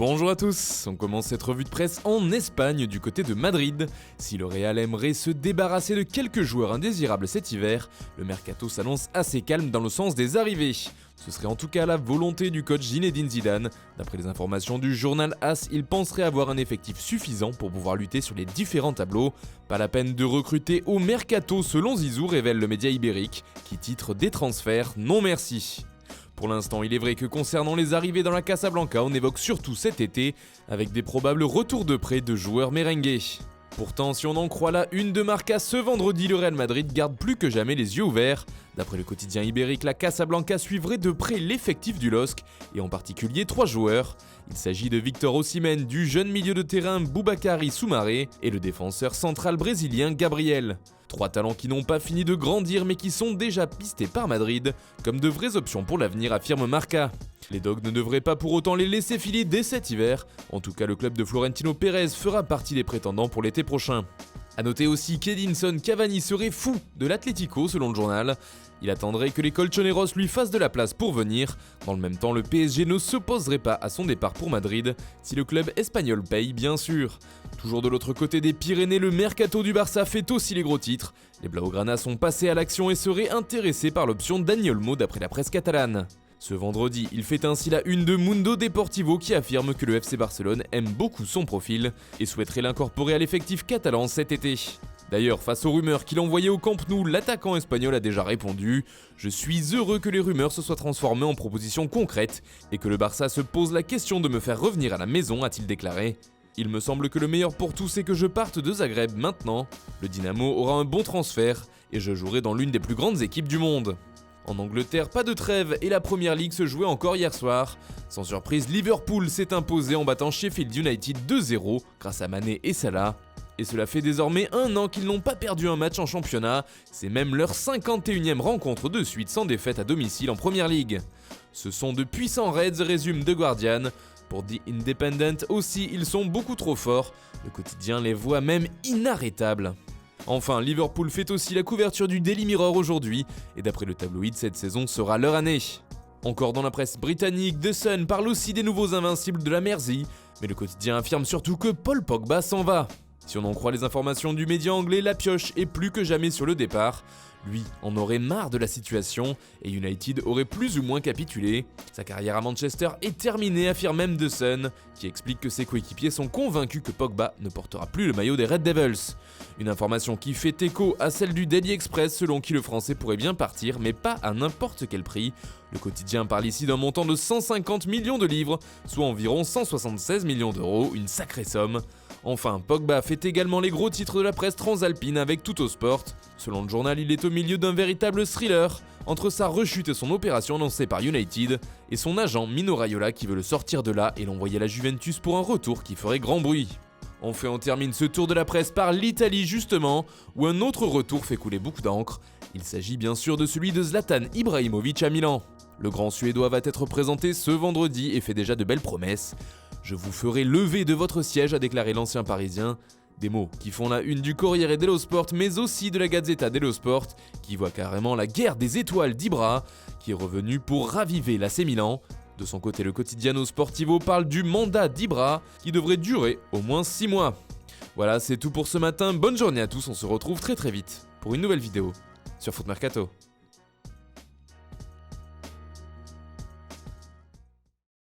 Bonjour à tous, on commence cette revue de presse en Espagne du côté de Madrid. Si le Real aimerait se débarrasser de quelques joueurs indésirables cet hiver, le mercato s'annonce assez calme dans le sens des arrivées. Ce serait en tout cas la volonté du coach Zinedine Zidane. D'après les informations du journal AS, il penserait avoir un effectif suffisant pour pouvoir lutter sur les différents tableaux. Pas la peine de recruter au mercato selon Zizou, révèle le média ibérique, qui titre des transferts non merci. Pour l'instant, il est vrai que concernant les arrivées dans la Casablanca, on évoque surtout cet été, avec des probables retours de prêt de joueurs merengues. Pourtant, si on en croit la une de Marca, ce vendredi, le Real Madrid garde plus que jamais les yeux ouverts. D'après le quotidien ibérique, la Casablanca suivrait de près l'effectif du LOSC, et en particulier 3 joueurs. Il s'agit de Victor Osimhen, du jeune milieu de terrain Boubakary Soumaré et le défenseur central brésilien Gabriel. 3 talents qui n'ont pas fini de grandir mais qui sont déjà pistés par Madrid comme de vraies options pour l'avenir, affirme Marca. Les Dogs ne devraient pas pour autant les laisser filer dès cet hiver. En tout cas, le club de Florentino Pérez fera partie des prétendants pour l'été prochain. A noter aussi qu'Edinson Cavani serait fou de l'Atlético selon le journal. Il attendrait que les Colchoneros lui fassent de la place pour venir. Dans le même temps, le PSG ne s'opposerait pas à son départ pour Madrid, si le club espagnol paye bien sûr. Toujours de l'autre côté des Pyrénées, le mercato du Barça fait aussi les gros titres. Les Blaugrana sont passés à l'action et seraient intéressés par l'option Dani Olmo d'après la presse catalane. Ce vendredi, il fait ainsi la une de Mundo Deportivo qui affirme que le FC Barcelone aime beaucoup son profil et souhaiterait l'incorporer à l'effectif catalan cet été. D'ailleurs, face aux rumeurs qu'il envoyait au Camp Nou, l'attaquant espagnol a déjà répondu « Je suis heureux que les rumeurs se soient transformées en propositions concrètes et que le Barça se pose la question de me faire revenir à la maison », a-t-il déclaré. Il me semble que le meilleur pour tous c'est que je parte de Zagreb maintenant. Le Dynamo aura un bon transfert et je jouerai dans l'une des plus grandes équipes du monde. En Angleterre, pas de trêve et la Premier League se jouait encore hier soir. Sans surprise, Liverpool s'est imposé en battant Sheffield United 2-0 grâce à Mané et Salah. Et cela fait désormais 1 an qu'ils n'ont pas perdu un match en championnat. C'est même leur 51e rencontre de suite sans défaite à domicile en Premier League. Ce sont de puissants Reds, résume The Guardian. Pour The Independent aussi, ils sont beaucoup trop forts. Le quotidien les voit même inarrêtables. Enfin, Liverpool fait aussi la couverture du Daily Mirror aujourd'hui, et d'après le tabloïd, cette saison sera leur année. Encore dans la presse britannique, The Sun parle aussi des nouveaux invincibles de la Mersey, mais le quotidien affirme surtout que Paul Pogba s'en va. Si on en croit les informations du média anglais, la pioche est plus que jamais sur le départ. Lui en aurait marre de la situation et United aurait plus ou moins capitulé. Sa carrière à Manchester est terminée, affirme même The Sun, qui explique que ses coéquipiers sont convaincus que Pogba ne portera plus le maillot des Red Devils. Une information qui fait écho à celle du Daily Express selon qui le français pourrait bien partir, mais pas à n'importe quel prix. Le quotidien parle ici d'un montant de 150 millions de livres, soit environ 176 millions d'euros, une sacrée somme. Enfin, Pogba fait également les gros titres de la presse transalpine avec Tuttosport. Selon le journal, il est au milieu d'un véritable thriller entre sa rechute et son opération annoncée par United et son agent Mino Raiola qui veut le sortir de là et l'envoyer à la Juventus pour un retour qui ferait grand bruit. Enfin, on termine ce tour de la presse par l'Italie justement, où un autre retour fait couler beaucoup d'encre. Il s'agit bien sûr de celui de Zlatan Ibrahimovic à Milan. Le grand Suédois va être présenté ce vendredi et fait déjà de belles promesses. « Je vous ferai lever de votre siège », a déclaré l'ancien Parisien. Des mots qui font la une du Corriere dello Sport, mais aussi de la Gazzetta dello Sport, qui voit carrément la guerre des étoiles d'Ibra, qui est revenu pour raviver l'AC Milan. De son côté, le Quotidiano Sportivo parle du mandat d'Ibra, qui devrait durer au moins 6 mois. Voilà, c'est tout pour ce matin. Bonne journée à tous, on se retrouve très vite pour une nouvelle vidéo sur Foot Mercato.